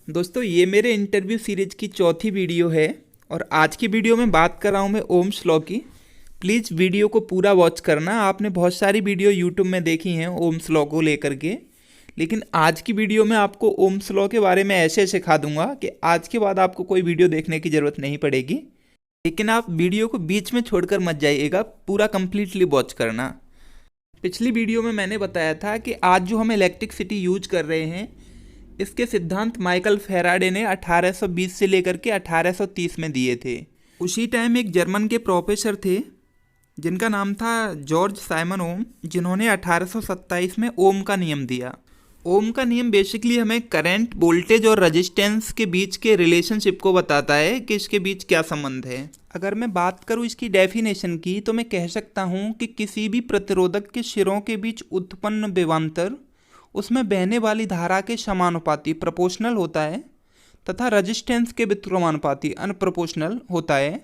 दोस्तों ये मेरे इंटरव्यू सीरीज की चौथी वीडियो है और आज की वीडियो में बात कर रहा हूँ मैं ओम्स लॉ की। प्लीज़ वीडियो को पूरा वॉच करना। आपने बहुत सारी वीडियो यूट्यूब में देखी हैं ओम्स लॉ को लेकर के, लेकिन आज की वीडियो में आपको ओम्स लॉ के बारे में ऐसे सिखा दूंगा कि आज के बाद आपको कोई वीडियो देखने की ज़रूरत नहीं पड़ेगी। लेकिन आप वीडियो को बीच में छोड़कर मत जाइएगा, पूरा कम्प्लीटली वॉच करना। पिछली वीडियो में मैंने बताया था कि आज जो हम इलेक्ट्रिसिटी यूज कर रहे हैं इसके सिद्धांत माइकल फैराडे ने 1820 से लेकर के 1830 में दिए थे। उसी टाइम एक जर्मन के प्रोफेसर थे जिनका नाम था जॉर्ज साइमन ओम, जिन्होंने 1827 में ओम का नियम दिया। ओम का नियम बेसिकली हमें करंट, वोल्टेज और रेजिस्टेंस के बीच के रिलेशनशिप को बताता है कि इसके बीच क्या संबंध है। अगर मैं बात करूं इसकी डेफिनेशन की तो मैं कह सकता हूं कि किसी भी प्रतिरोधक के सिरों के बीच उत्पन्न विभवांतर उसमें बहने वाली धारा के समानुपाती प्रोपोर्शनल होता है तथा रेजिस्टेंस के व्युत्क्रमानुपाती अनप्रोपोर्शनल होता है।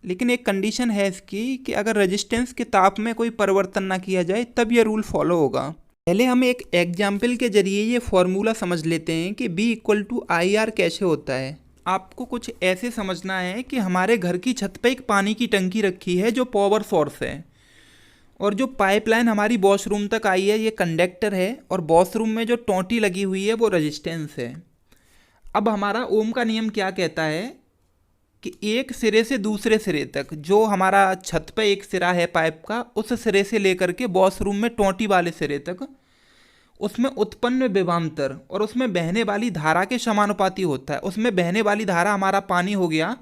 लेकिन एक कंडीशन है इसकी कि अगर रेजिस्टेंस के ताप में कोई परिवर्तन ना किया जाए तब यह रूल फॉलो होगा। पहले हम एक एग्जाम्पल के जरिए ये फॉर्मूला समझ लेते हैं कि B=IR कैसे होता है। आपको कुछ ऐसे समझना है कि हमारे घर की छत पर एक पानी की टंकी रखी है जो पावर सोर्स है, और जो पाइपलाइन हमारी वॉशरूम तक आई है ये कंडक्टर है, और वॉशरूम में जो टोंटी लगी हुई है वो रेजिस्टेंस है। अब हमारा ओम का नियम क्या कहता है कि एक सिरे से दूसरे सिरे तक, जो हमारा छत पे एक सिरा है पाइप का, उस सिरे से लेकर के वॉशरूम में टोंटी वाले सिरे तक, उसमें उत्पन्न विभवांतर और उसमें बहने वाली धारा के समानुपाती होता है। उसमें बहने वाली धारा हमारा पानी हो गया।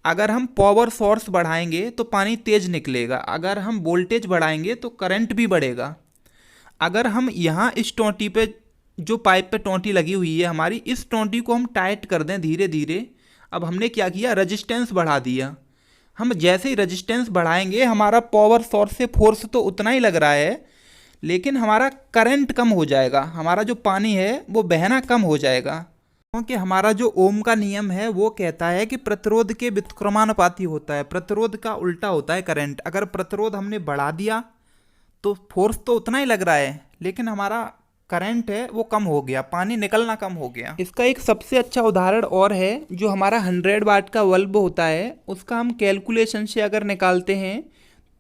अगर हम पावर सोर्स बढ़ाएंगे तो पानी तेज निकलेगा, अगर हम वोल्टेज बढ़ाएंगे तो करंट भी बढ़ेगा। अगर हम यहाँ इस टोंटी पे, जो पाइप पे टोंटी लगी हुई है हमारी, इस टोंटी को हम टाइट कर दें धीरे धीरे, अब हमने क्या किया, रेजिस्टेंस बढ़ा दिया। हम जैसे ही रेजिस्टेंस बढ़ाएंगे हमारा पावर सोर्स से फोर्स तो उतना ही लग रहा है, लेकिन हमारा करंट कम हो जाएगा, हमारा जो पानी है वो बहना कम हो जाएगा। क्योंकि हमारा जो ओम का नियम है वो कहता है कि प्रतिरोध के व्युत्क्रमानुपाती होता है, प्रतिरोध का उल्टा होता है करंट। अगर प्रतिरोध हमने बढ़ा दिया तो फोर्स तो उतना ही लग रहा है, लेकिन हमारा करंट है वो कम हो गया, पानी निकलना कम हो गया। इसका एक सबसे अच्छा उदाहरण और है, जो हमारा 100 वाट का बल्ब होता है उसका हम कैलकुलेशन से अगर निकालते हैं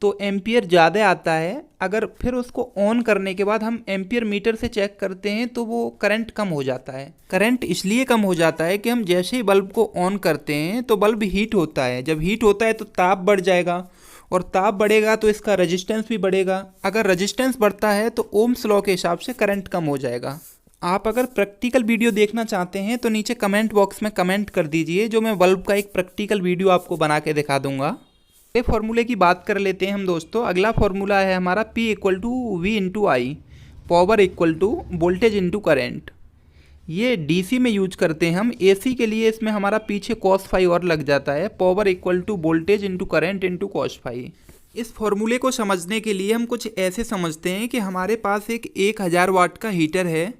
तो एम्पियर ज़्यादा आता है। अगर फिर उसको ऑन करने के बाद हम एम्पियर मीटर से चेक करते हैं तो वो करंट कम हो जाता है। करंट इसलिए कम हो जाता है कि हम जैसे ही बल्ब को ऑन करते हैं तो बल्ब हीट होता है। जब हीट होता है तो ताप बढ़ जाएगा, और ताप बढ़ेगा तो इसका रेजिस्टेंस भी बढ़ेगा। अगर रेजिस्टेंस बढ़ता है तो ओम्स लॉ के हिसाब से करंट कम हो जाएगा। आप अगर प्रैक्टिकल वीडियो देखना चाहते हैं तो नीचे कमेंट बॉक्स में कमेंट कर दीजिए, जो मैं बल्ब का एक प्रैक्टिकल वीडियो आपको बना के दिखा दूंगा। ये फॉर्मूले की बात कर लेते हैं हम दोस्तों। अगला फॉर्मूला है हमारा P=V×I, power equal to voltage into current. ये डीसी में यूज करते हैं हम। एसी के लिए इसमें हमारा पीछे cos फाई और लग जाता है, power equal to voltage into current into cos phi. इस फॉर्मूले को समझने के लिए हम कुछ ऐसे समझते हैं कि हमारे पास एक 1000 वाट का हीटर है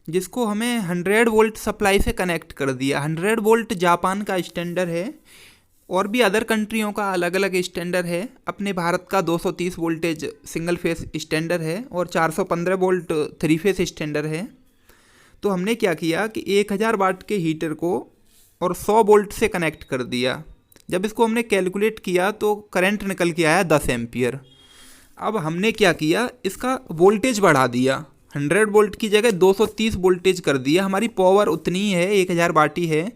जिसको हमें 100 वोल्ट सप्लाई से कनेक्ट कर दिया। 100 वोल्ट जापान का स्टैंडर्ड है, और भी अदर कंट्रियों का अलग अलग स्टैंडर्ड है। अपने भारत का 230 वोल्टेज सिंगल फेस स्टैंडर्ड है और 415 वोल्ट 3 फेस स्टैंडर्ड है। तो हमने क्या किया कि 1000 वाट के हीटर को और 100 वोल्ट से कनेक्ट कर दिया। जब इसको हमने कैलकुलेट किया तो करंट निकल के आया 10 एम्पियर। अब हमने क्या किया, इसका वोल्टेज बढ़ा दिया, 100 वोल्ट की जगह 230 वोल्टेज कर दिया। हमारी पावर उतनी ही है, 1000 वाट ही है।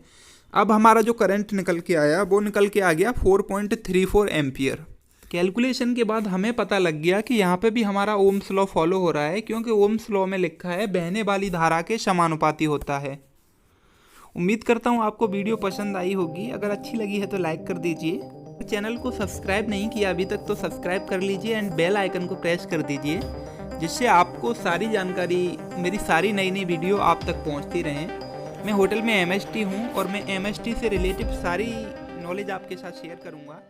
अब हमारा जो करंट निकल के आया वो निकल के आ गया 4.34 एम्पियर। कैलकुलेशन के बाद हमें पता लग गया कि यहाँ पे भी हमारा ओम्स लॉ फॉलो हो रहा है, क्योंकि ओम्स लॉ में लिखा है बहने वाली धारा के समानुपाती होता है। उम्मीद करता हूँ आपको वीडियो पसंद आई होगी। अगर अच्छी लगी है तो लाइक कर दीजिए। चैनल को सब्सक्राइब नहीं किया अभी तक तो सब्सक्राइब कर लीजिए एंड बेल आइकन को प्रेस कर दीजिए, जिससे आपको सारी जानकारी, मेरी सारी नई नई वीडियो आप तक पहुँचती रहें। मैं होटल में MST हूँ और मैं MST से रिलेटेड सारी नॉलेज आपके साथ शेयर करूँगा।